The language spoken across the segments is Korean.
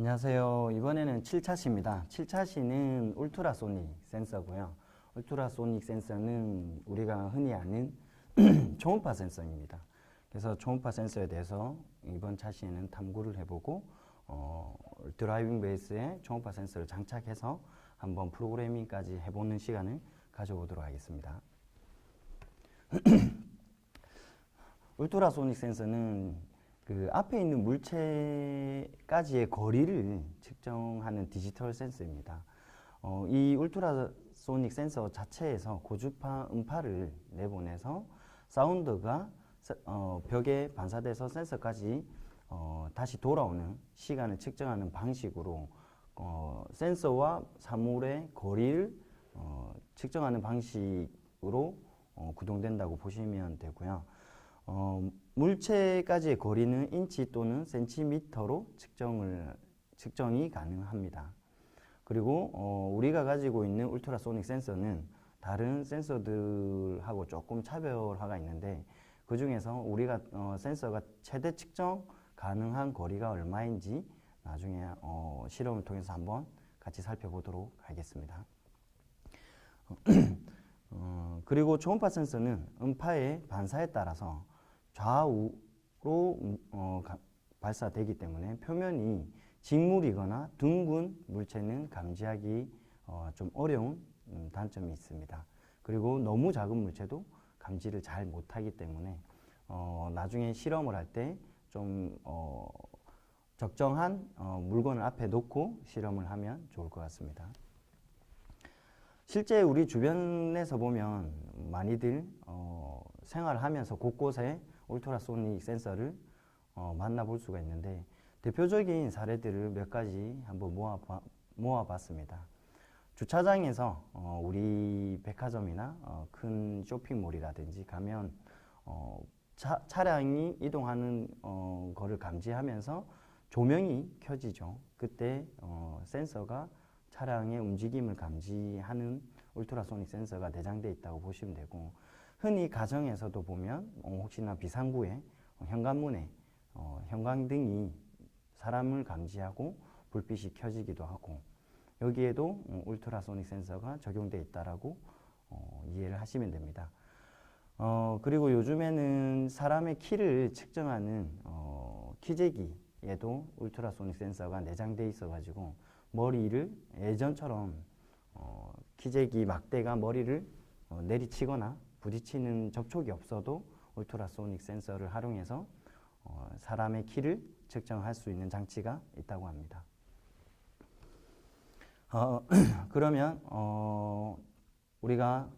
안녕하세요. 이번에는 7차시입니다. 7차시는 울트라소닉 센서고요. 울트라소닉 센서는 우리가 흔히 아는 초음파 센서입니다. 그래서 초음파 센서에 대해서 이번 차시에는 탐구를 해보고 드라이빙 베이스에 초음파 센서를 장착해서 한번 프로그래밍까지 해보는 시간을 가져보도록 하겠습니다. 울트라소닉 센서는 그 앞에 있는 물체까지의 거리를 측정하는 디지털 센서입니다. 이 울트라소닉 센서 자체에서 고주파 음파를 내보내서 사운드가 벽에 반사돼서 센서까지 다시 돌아오는 시간을 측정하는 방식으로 센서와 사물의 거리를 측정하는 방식으로 구동된다고 보시면 되고요. 물체까지의 거리는 인치 또는 센티미터로 측정이 가능합니다. 그리고 우리가 가지고 있는 울트라소닉 센서는 다른 센서들하고 조금 차별화가 있는데, 그 중에서 우리가 센서가 최대 측정 가능한 거리가 얼마인지 나중에 실험을 통해서 한번 같이 살펴보도록 하겠습니다. 그리고 초음파 센서는 음파의 반사에 따라서 좌우로 발사되기 때문에 표면이 직물이거나 둥근 물체는 감지하기 좀 어려운 단점이 있습니다. 그리고 너무 작은 물체도 감지를 잘 못하기 때문에 나중에 실험을 할 때 좀 적정한 물건을 앞에 놓고 실험을 하면 좋을 것 같습니다. 실제 우리 주변에서 보면 많이들 생활하면서 곳곳에 울트라소닉 센서를 만나볼 수가 있는데, 대표적인 사례들을 몇 가지 한번 모아봤습니다. 주차장에서 우리 백화점이나 큰 쇼핑몰이라든지 가면 차량이 이동하는 거를 감지하면서 조명이 켜지죠. 그때 센서가 차량의 움직임을 감지하는 울트라소닉 센서가 내장되어 있다고 보시면 되고, 흔히 가정에서도 보면 혹시나 비상구에 현관문에 형광등이 사람을 감지하고 불빛이 켜지기도 하고, 여기에도 울트라소닉 센서가 적용되어 있다라고 이해를 하시면 됩니다. 그리고 요즘에는 사람의 키를 측정하는 키재기에도 울트라소닉 센서가 내장되어 있어 가지고 머리를 예전처럼 키재기 막대가 머리를 내리치거나 부딪히는 접촉이 없어도 울트라소닉 센서를 활용해서 사람의 키를 측정할 수 있는 장치가 있다고 합니다. 그러면 우리가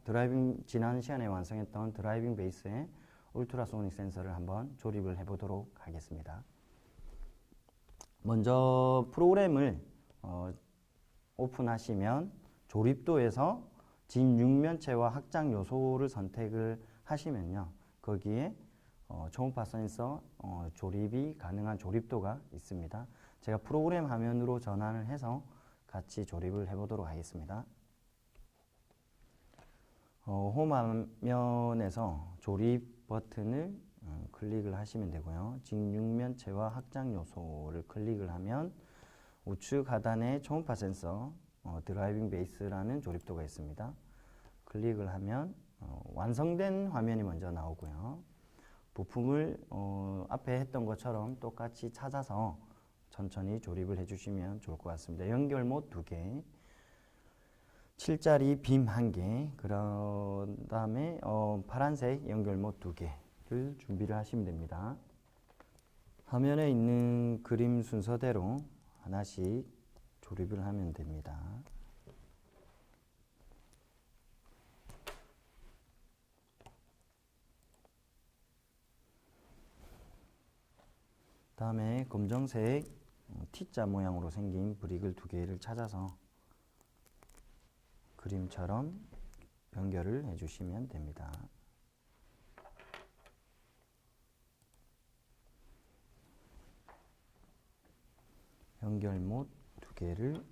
지난 시간에 완성했던 드라이빙 베이스에 울트라소닉 센서를 한번 조립을 해보도록 하겠습니다. 먼저 프로그램을 오픈하시면 조립도에서 진육면체와 확장 요소를 선택을 하시면요, 거기에 초음파 센서 조립이 가능한 조립도가 있습니다. 제가 프로그램 화면으로 전환을 해서 같이 조립을 해보도록 하겠습니다. 홈 화면에서 조립 버튼을 클릭을 하시면 되고요. 직육면체와 확장 요소를 클릭을 하면 우측 하단에 초음파 센서 드라이빙 베이스라는 조립도가 있습니다. 클릭을 하면 완성된 화면이 먼저 나오고요. 부품을 앞에 했던 것처럼 똑같이 찾아서 천천히 조립을 해주시면 좋을 것 같습니다. 연결못 2개, 7짜리 빔 1개, 그런 다음에 파란색 연결못 2개를 준비를 하시면 됩니다. 화면에 있는 그림 순서대로 하나씩 조립을 하면 됩니다. 다음에 검정색 T자 모양으로 생긴 브릭을 2개를 찾아서 그림처럼 연결을 해주시면 됩니다. 연결못 2개를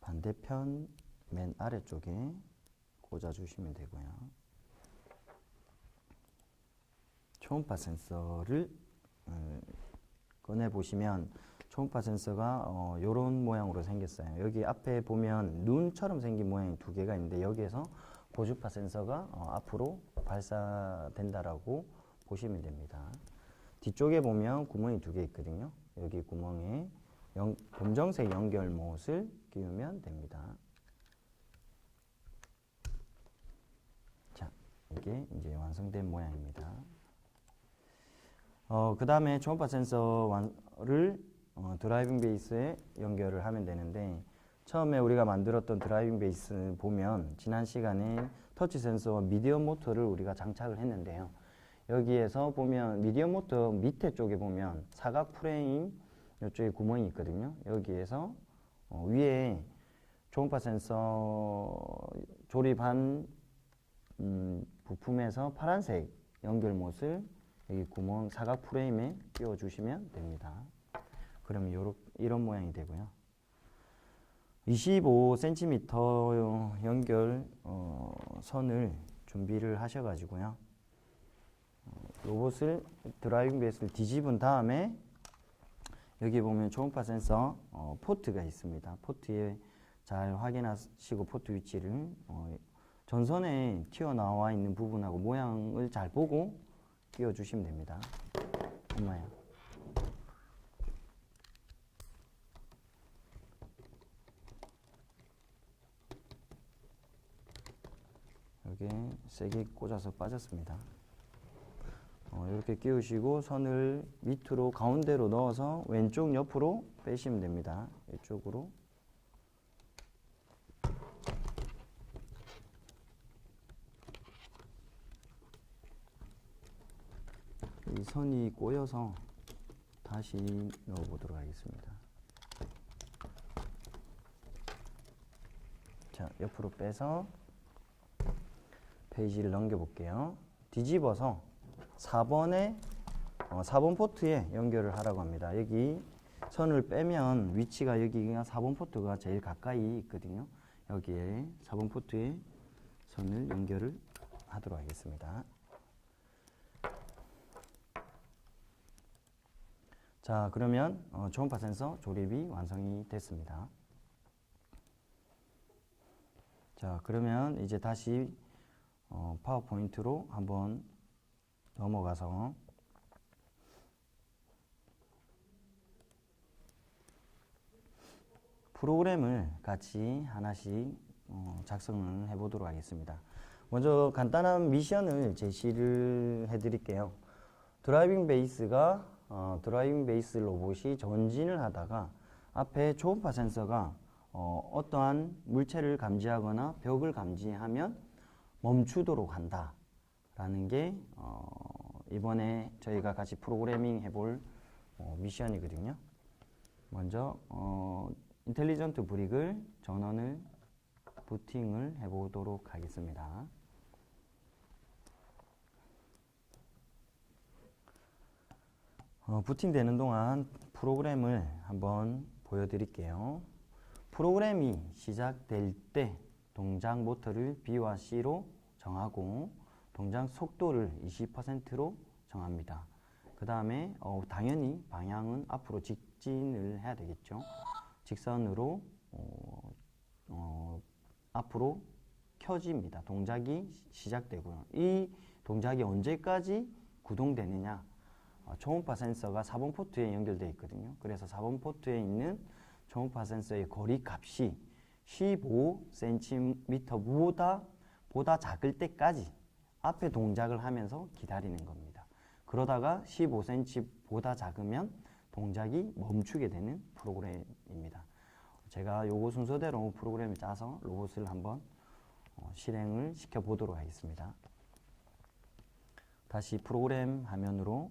반대편 맨 아래쪽에 꽂아주시면 되고요. 초음파 센서를 꺼내보시면 초음파 센서가 이런 모양으로 생겼어요. 여기 앞에 보면 눈처럼 생긴 모양이 두 개가 있는데 여기에서 고주파 센서가 앞으로 발사된다라고 보시면 됩니다. 뒤쪽에 보면 구멍이 두 개 있거든요. 여기 구멍에 검정색 연결못을 끼우면 됩니다. 자, 이게 이제 완성된 모양입니다. 그 다음에 초음파 센서를 드라이빙 베이스에 연결을 하면 되는데, 처음에 우리가 만들었던 드라이빙 베이스 보면 지난 시간에 터치 센서와 미디엄 모터를 우리가 장착을 했는데요. 여기에서 보면 미디엄 모터 밑에 쪽에 보면 사각 프레임 이쪽에 구멍이 있거든요. 여기에서 위에 초음파 센서 조립한 부품에서 파란색 연결못을 여기 구멍 사각 프레임에 끼워 주시면 됩니다. 그러면 이런 모양이 되고요. 25cm 연결 선을 준비를 하셔가지고요. 로봇을 드라이빙 베이스를 뒤집은 다음에 여기 보면 초음파 센서 포트가 있습니다. 포트에 잘 확인하시고 포트 위치를 전선에 튀어나와 있는 부분하고 모양을 잘 보고 끼워 주시면 됩니다. 엄마야. 여기 세게 꽂아서 빠졌습니다. 이렇게 끼우시고 선을 밑으로 가운데로 넣어서 왼쪽 옆으로 빼시면 됩니다. 이쪽으로. 이 선이 꼬여서 다시 넣어보도록 하겠습니다. 자, 옆으로 빼서 페이지를 넘겨볼게요. 뒤집어서 4번 포트에 연결을 하라고 합니다. 여기 선을 빼면 위치가 여기가 4번 포트가 제일 가까이 있거든요. 여기에 4번 포트에 선을 연결을 하도록 하겠습니다. 자, 그러면 초음파 센서 조립이 완성이 됐습니다. 자, 그러면 이제 다시 파워포인트로 한번 넘어가서 프로그램을 같이 하나씩 작성을 해 보도록 하겠습니다. 먼저 간단한 미션을 제시를 해 드릴게요. 드라이빙 베이스 로봇이 전진을 하다가 앞에 초음파 센서가 어떠한 물체를 감지하거나 벽을 감지하면 멈추도록 한다 라는 게 이번에 저희가 같이 프로그래밍 해볼 미션이거든요. 먼저 인텔리전트 브릭을 전원을 부팅을 해보도록 하겠습니다. 부팅되는 동안 프로그램을 한번 보여드릴게요. 프로그램이 시작될 때 동작 모터를 B와 C로 정하고 동작 속도를 20%로 정합니다. 그 다음에 당연히 방향은 앞으로 직진을 해야 되겠죠. 직선으로 앞으로 켜집니다. 동작이 시작되고요. 이 동작이 언제까지 구동되느냐, 초음파 센서가 4번 포트에 연결되어 있거든요. 그래서 4번 포트에 있는 초음파 센서의 거리 값이 15cm보다 작을 때까지 앞에 동작을 하면서 기다리는 겁니다. 그러다가 15cm보다 작으면 동작이 멈추게 되는 프로그램입니다. 제가 요거 순서대로 프로그램을 짜서 로봇을 한번 실행을 시켜 보도록 하겠습니다. 다시 프로그램 화면으로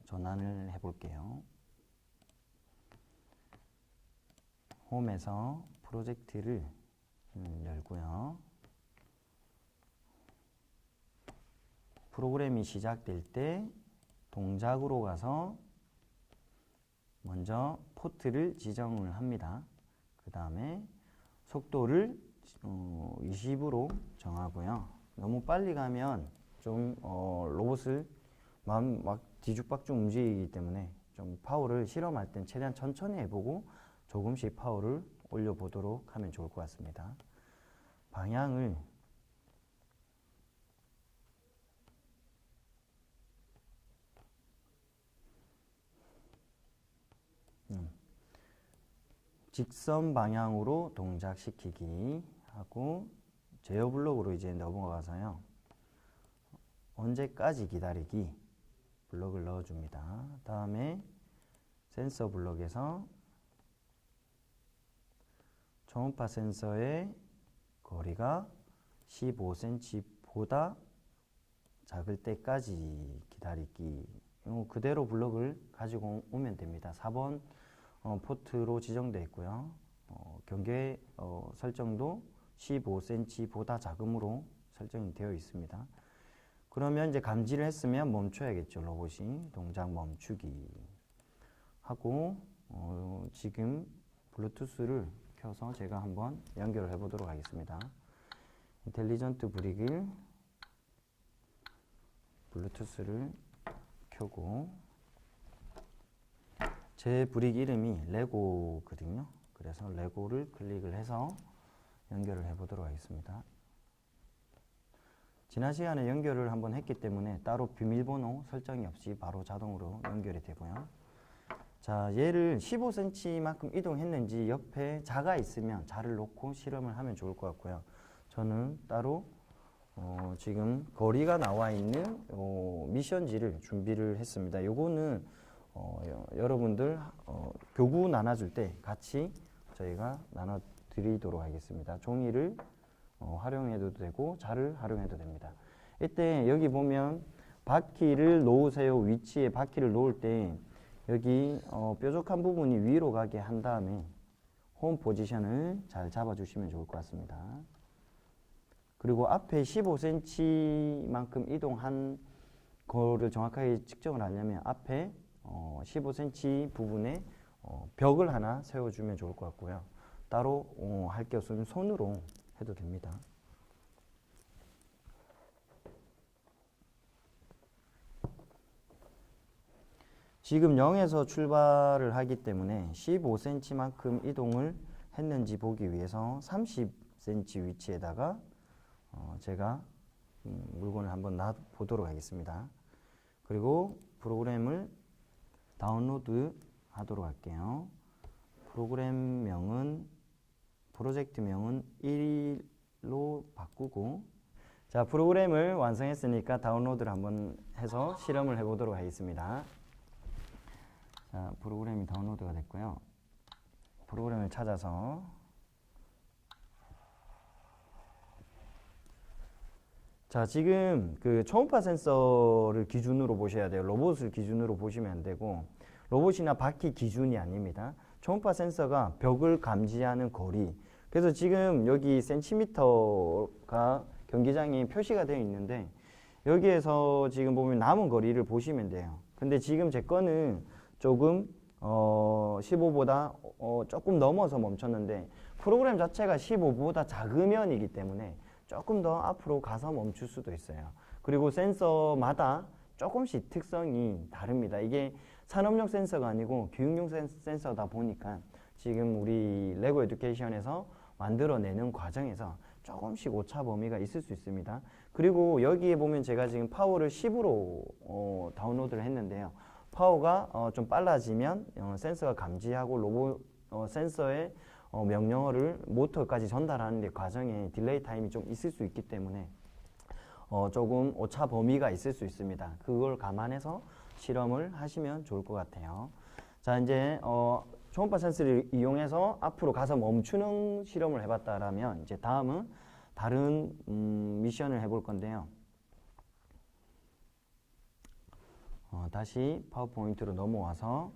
전환을 해 볼게요. 홈에서 프로젝트를 열고요. 프로그램이 시작될 때 동작으로 가서 먼저 포트를 지정을 합니다. 그 다음에 속도를 20으로 정하고요. 너무 빨리 가면 좀 로봇을 막 뒤죽박죽 움직이기 때문에 좀 파워를 실험할 땐 최대한 천천히 해보고 조금씩 파워를 올려보도록 하면 좋을 것 같습니다. 방향을 직선 방향으로 동작시키기 하고 제어 블록으로 이제 넘어가서요. 언제까지 기다리기 블록을 넣어줍니다. 다음에 센서 블록에서 초음파 센서의 거리가 15cm보다 작을 때까지 기다리기. 그대로 블록을 가지고 오면 됩니다. 4번 포트로 지정되어 있고요. 경계 설정도 15cm보다 작음으로 설정이 되어 있습니다. 그러면 이제 감지를 했으면 멈춰야겠죠. 로봇이 동작 멈추기 하고 지금 블루투스를 켜서 제가 한번 연결을 해보도록 하겠습니다. 인텔리전트 브릭을 블루투스를 켜고 제 브릭 이름이 레고거든요. 그래서 레고를 클릭을 해서 연결을 해보도록 하겠습니다. 지난 시간에 연결을 한번 했기 때문에 따로 비밀번호 설정이 없이 바로 자동으로 연결이 되고요. 자, 얘를 15cm만큼 이동했는지 옆에 자가 있으면 자를 놓고 실험을 하면 좋을 것 같고요. 저는 따로 지금 거리가 나와 있는 미션지를 준비를 했습니다. 요거는 여러분들 교구 나눠줄 때 같이 저희가 나눠 드리도록 하겠습니다. 종이를 활용해도 되고 자를 활용해도 됩니다. 이때 여기 보면 바퀴를 놓으세요. 위치에 바퀴를 놓을 때 여기 뾰족한 부분이 위로 가게 한 다음에 홈 포지션을 잘 잡아주시면 좋을 것 같습니다. 그리고 앞에 15cm만큼 이동한 거를 정확하게 측정을 하려면 앞에 15cm 부분에 벽을 하나 세워주면 좋을 것 같고요. 따로 할 게 없으면 손으로 해도 됩니다. 지금 0에서 출발을 하기 때문에 15cm만큼 이동을 했는지 보기 위해서 30cm 위치에다가 제가 물건을 한번 놔보도록 하겠습니다. 그리고 프로그램을 다운로드 하도록 할게요. 프로젝트 명은 1로 바꾸고, 자, 프로그램을 완성했으니까 다운로드를 한번 해서 실험을 해보도록 하겠습니다. 자, 프로그램이 다운로드가 됐고요. 프로그램을 찾아서 자, 지금 그 초음파 센서를 기준으로 보셔야 돼요. 로봇을 기준으로 보시면 안 되고, 로봇이나 바퀴 기준이 아닙니다. 초음파 센서가 벽을 감지하는 거리. 그래서 지금 여기 센티미터가 경기장에 표시가 되어 있는데, 여기에서 지금 보면 남은 거리를 보시면 돼요. 근데 지금 제 거는 조금 15보다 조금 넘어서 멈췄는데, 프로그램 자체가 15보다 작으면이기 때문에 조금 더 앞으로 가서 멈출 수도 있어요. 그리고 센서마다 조금씩 특성이 다릅니다. 이게 산업용 센서가 아니고 교육용 센서다 보니까 지금 우리 레고 에듀케이션에서 만들어내는 과정에서 조금씩 오차 범위가 있을 수 있습니다. 그리고 여기에 보면 제가 지금 파워를 10으로 다운로드를 했는데요. 파워가 좀 빨라지면 센서가 감지하고 로봇 센서의 명령어를 모터까지 전달하는 데 과정에 딜레이 타임이 좀 있을 수 있기 때문에 조금 오차 범위가 있을 수 있습니다. 그걸 감안해서 실험을 하시면 좋을 것 같아요. 자, 이제 초음파 센서를 이용해서 앞으로 가서 멈추는 실험을 해봤다라면 이제 다음은 다른 미션을 해볼 건데요. 다시 파워포인트로 넘어와서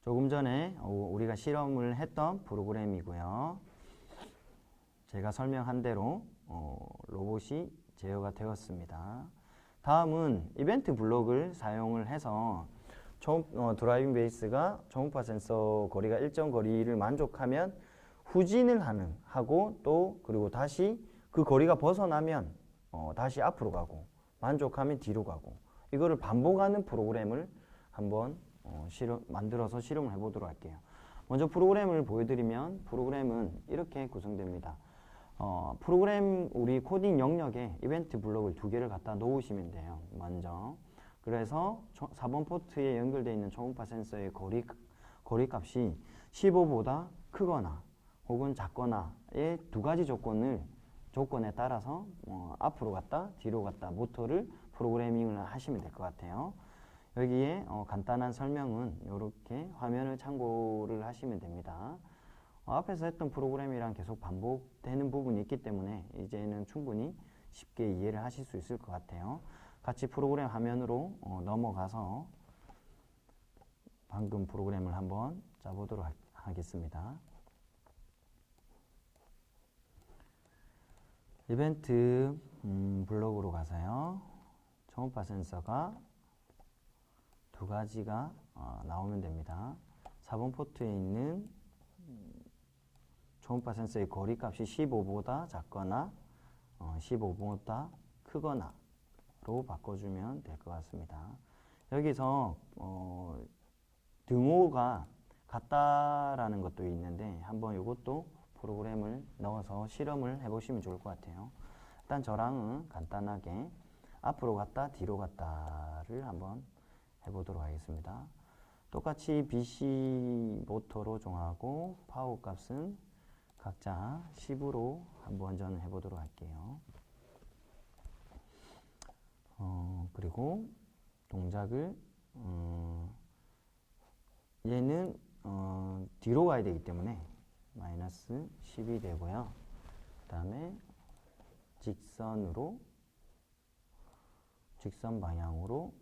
조금 전에 우리가 실험을 했던 프로그램이고요. 제가 설명한 대로 로봇이 제어가 되었습니다. 다음은 이벤트 블록을 사용을 해서 드라이빙 베이스가 초음파 센서 거리가 일정 거리를 만족하면 후진을 하고 또 그리고 다시 그 거리가 벗어나면 다시 앞으로 가고 만족하면 뒤로 가고 이거를 반복하는 프로그램을 한번 만들어서 실험을 해보도록 할게요. 먼저 프로그램을 보여드리면 프로그램은 이렇게 구성됩니다. 프로그램 우리 코딩 영역에 이벤트 블록을 2개를 갖다 놓으시면 돼요. 먼저 그래서 4번 포트에 연결되어 있는 초음파 센서의 거리 값이 15보다 크거나 혹은 작거나의 2가지 조건에 따라서 앞으로 갔다 뒤로 갔다 모터를 프로그래밍을 하시면 될 것 같아요. 여기에 간단한 설명은 이렇게 화면을 참고를 하시면 됩니다. 앞에서 했던 프로그램이랑 계속 반복되는 부분이 있기 때문에 이제는 충분히 쉽게 이해를 하실 수 있을 것 같아요. 같이 프로그램 화면으로 넘어가서 방금 프로그램을 한번 짜보도록 하겠습니다. 이벤트 블록으로 가서요. 초음파 센서가 2가지가 나오면 됩니다. 4번 포트에 있는 초음파 센서의 거리 값이 15보다 작거나 15보다 크거나로 바꿔주면 될 것 같습니다. 여기서 등호가 같다라는 것도 있는데 한번 이것도 프로그램을 넣어서 실험을 해보시면 좋을 것 같아요. 일단 저랑은 간단하게 앞으로 갔다 뒤로 갔다를 한번 해보도록 하겠습니다. 똑같이 BC 모터로 정하고 파워 값은 각자 10으로 한번 저는 해보도록 할게요. 그리고 동작을 얘는 뒤로 가야 되기 때문에 마이너스 10이 되고요. 그 다음에 직선 방향으로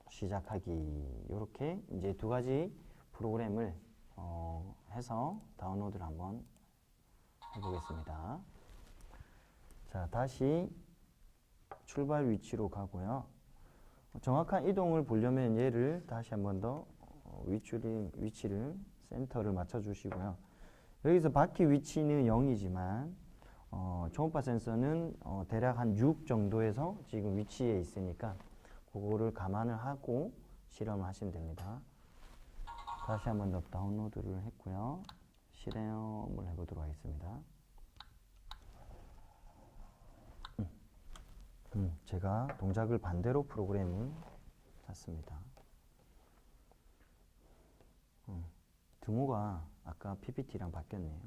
시작하기. 이렇게 이제 2가지 프로그램을 해서 다운로드를 한번 해보겠습니다. 자, 다시 출발 위치로 가고요. 정확한 이동을 보려면 얘를 다시 한번 더 위치를 센터를 맞춰 주시고요. 여기서 바퀴 위치는 0이지만 초음파 센서는 대략 한 6 정도에서 지금 위치에 있으니까 그거를 감안을 하고 실험을 하시면 됩니다. 다시 한번 더 다운로드를 했고요. 실험을 해보도록 하겠습니다. 제가 동작을 반대로 프로그램을 짰습니다. 등호가 아까 PPT랑 바뀌었네요.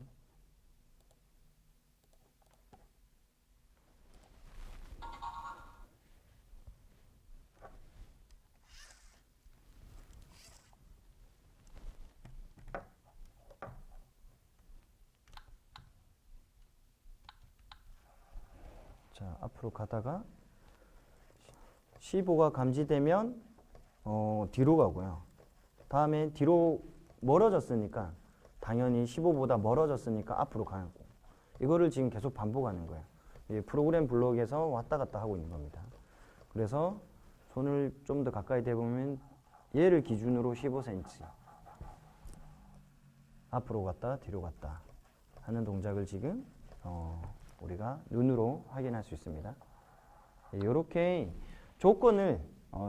자, 앞으로 가다가 15가 감지되면 뒤로 가고요. 다음에 뒤로 멀어졌으니까 당연히 15보다 멀어졌으니까 앞으로 가고, 이거를 지금 계속 반복하는 거예요. 프로그램 블록에서 왔다 갔다 하고 있는 겁니다. 그래서 손을 좀 더 가까이 대보면 얘를 기준으로 15cm 앞으로 갔다 뒤로 갔다 하는 동작을 지금 우리가 눈으로 확인할 수 있습니다. 이렇게 조건을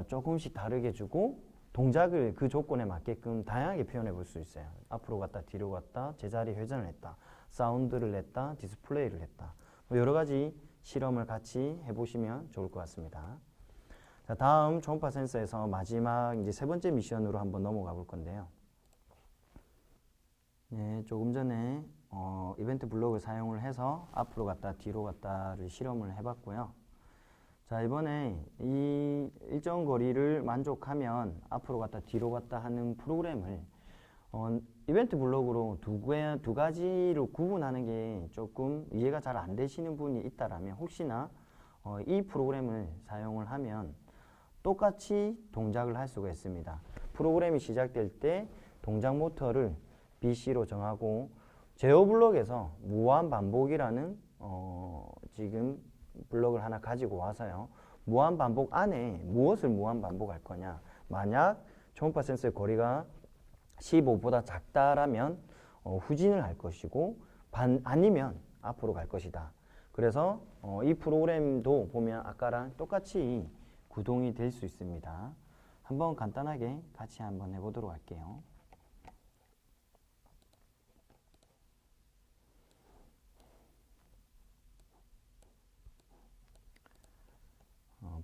조금씩 다르게 주고 동작을 그 조건에 맞게끔 다양하게 표현해 볼 수 있어요. 앞으로 갔다 뒤로 갔다, 제자리 회전을 했다, 사운드를 냈다, 디스플레이를 했다, 여러 가지 실험을 같이 해보시면 좋을 것 같습니다. 자, 다음 초음파 센서에서 마지막 이제 3번째 미션으로 한번 넘어가 볼 건데요. 네, 조금 전에 이벤트 블록을 사용을 해서 앞으로 갔다 뒤로 갔다를 실험을 해봤고요. 자, 이번에 이 일정 거리를 만족하면 앞으로 갔다 뒤로 갔다 하는 프로그램을 이벤트 블록으로 두 가지로 구분하는 게 조금 이해가 잘 안 되시는 분이 있다라면 혹시나 이 프로그램을 사용을 하면 똑같이 동작을 할 수가 있습니다. 프로그램이 시작될 때 동작 모터를 BC로 정하고 제어 블록에서 무한 반복이라는 지금 블록을 하나 가지고 와서요. 무한 반복 안에 무엇을 무한 반복할 거냐. 만약 초음파 센서의 거리가 15보다 작다라면 후진을 할 것이고 아니면 앞으로 갈 것이다. 그래서 이 프로그램도 보면 아까랑 똑같이 구동이 될 수 있습니다. 한번 간단하게 같이 한번 해보도록 할게요.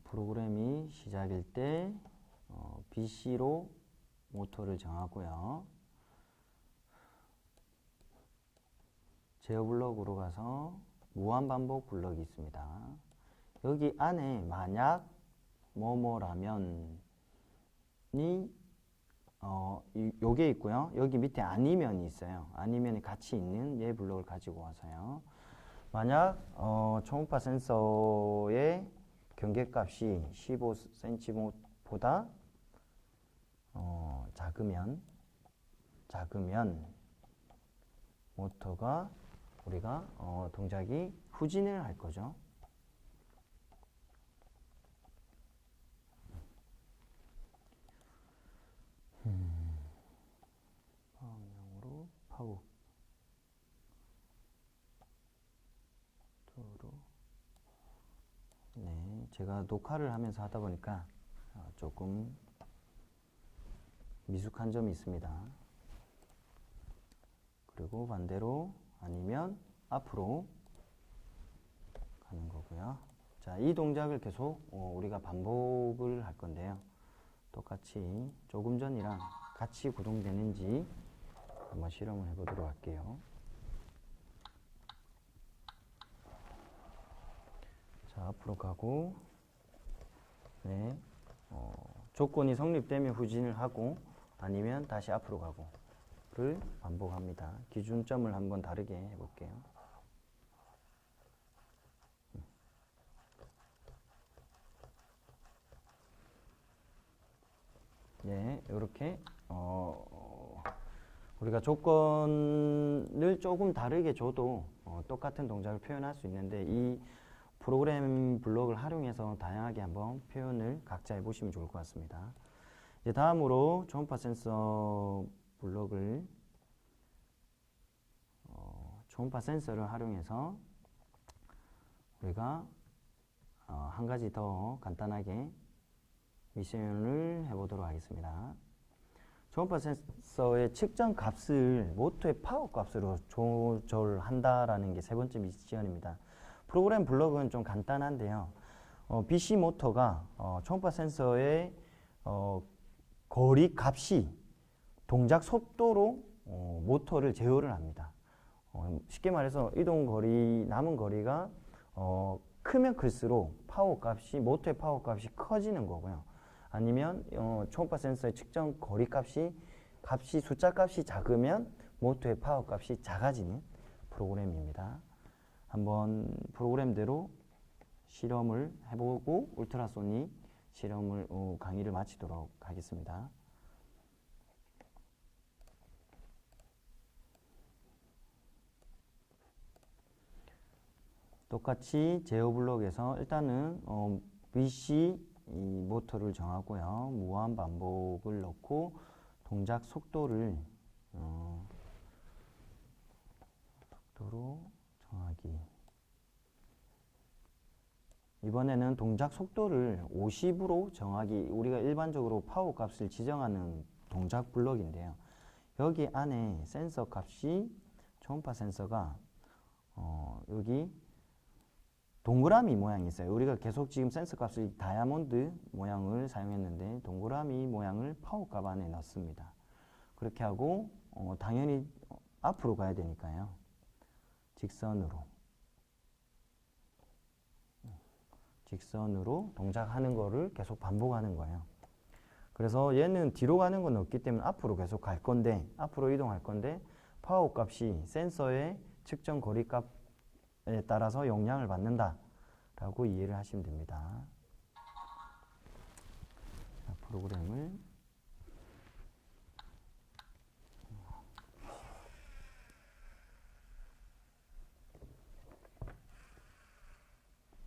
프로그램이 시작일 때 BC로 모터를 정하고요. 제어 블럭으로 가서 무한반복 블럭이 있습니다. 여기 안에 만약 뭐뭐라면이 요게 있고요. 여기 밑에 아니면이 있어요. 아니면이 같이 있는 얘 블럭을 가지고 와서요. 만약 초음파 센서의 경계값이 15cm보다 작으면 모터가 우리가 동작이 후진을 할 거죠. 방향으로 파워 도로. 네, 제가 녹화를 하면서 하다 보니까 조금 미숙한 점이 있습니다. 그리고 반대로 아니면 앞으로 가는 거고요. 자, 이 동작을 계속 우리가 반복을 할 건데요. 똑같이 조금 전이랑 같이 구동되는지 한번 실험을 해보도록 할게요. 자, 앞으로 가고, 네, 조건이 성립되면 후진을 하고 아니면 다시 앞으로 가고를 반복합니다. 기준점을 한번 다르게 해볼게요. 네, 이렇게 우리가 조건을 조금 다르게 줘도 똑같은 동작을 표현할 수 있는데 이 프로그램 블록을 활용해서 다양하게 한번 표현을 각자 해보시면 좋을 것 같습니다. 이제 다음으로 초음파 센서 블록을 초음파 센서를 활용해서 우리가 한 가지 더 간단하게 미션을 해보도록 하겠습니다. 초음파 센서의 측정 값을 모터의 파워 값으로 조절한다라는 게 세 번째 미션입니다. 프로그램 블록은 좀 간단한데요. BC 모터가 초음파 센서의 거리 값이 동작 속도로 모터를 제어를 합니다. 쉽게 말해서 이동 거리, 남은 거리가 크면 클수록 파워 값이, 모터의 파워 값이 커지는 거고요. 아니면 초음파 센서의 측정 거리 값이 숫자 값이 작으면 모터의 파워 값이 작아지는 프로그램입니다. 한번 프로그램대로 실험을 해보고 울트라소닉 실험을 강의를 마치도록 하겠습니다. 똑같이 제어 블록에서 일단은 BC 이 모터를 정하고요. 무한 반복을 넣고 동작 속도를 속도로 정하기. 이번에는 동작 속도를 50으로 정하기. 우리가 일반적으로 파워 값을 지정하는 동작 블록인데요. 여기 안에 센서 값이 초음파 센서가 여기 동그라미 모양이 있어요. 우리가 계속 지금 센서 값을 다이아몬드 모양을 사용했는데 동그라미 모양을 파워 값 안에 넣습니다. 그렇게 하고 당연히 앞으로 가야 되니까요. 직선으로 동작하는 거를 계속 반복하는 거예요. 그래서 얘는 뒤로 가는 건 없기 때문에 앞으로 계속 갈 건데, 앞으로 이동할 건데 파워 값이 센서의 측정 거리 값에 따라서 영향을 받는다 라고 이해를 하시면 됩니다. 자, 프로그램을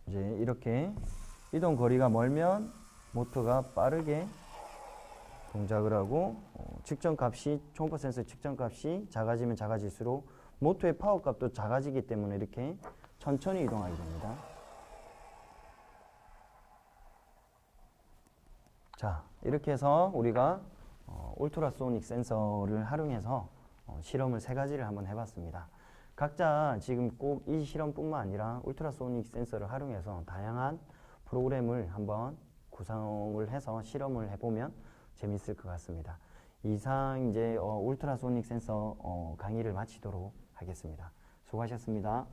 이제 이렇게 이동 거리가 멀면 모터가 빠르게 동작을 하고 측정 값이 초음파 센서 측정 값이 작아지면 작아질수록 모터의 파워 값도 작아지기 때문에 이렇게 천천히 이동하게 됩니다. 자, 이렇게 해서 우리가 울트라소닉 센서를 활용해서 실험을 세 가지를 한번 해봤습니다. 각자 지금 꼭 이 실험뿐만 아니라 울트라소닉 센서를 활용해서 다양한 프로그램을 한번 구성을 해서 실험을 해보면 재밌을 것 같습니다. 이상 이제 울트라소닉 센서 강의를 마치도록 하겠습니다. 수고하셨습니다.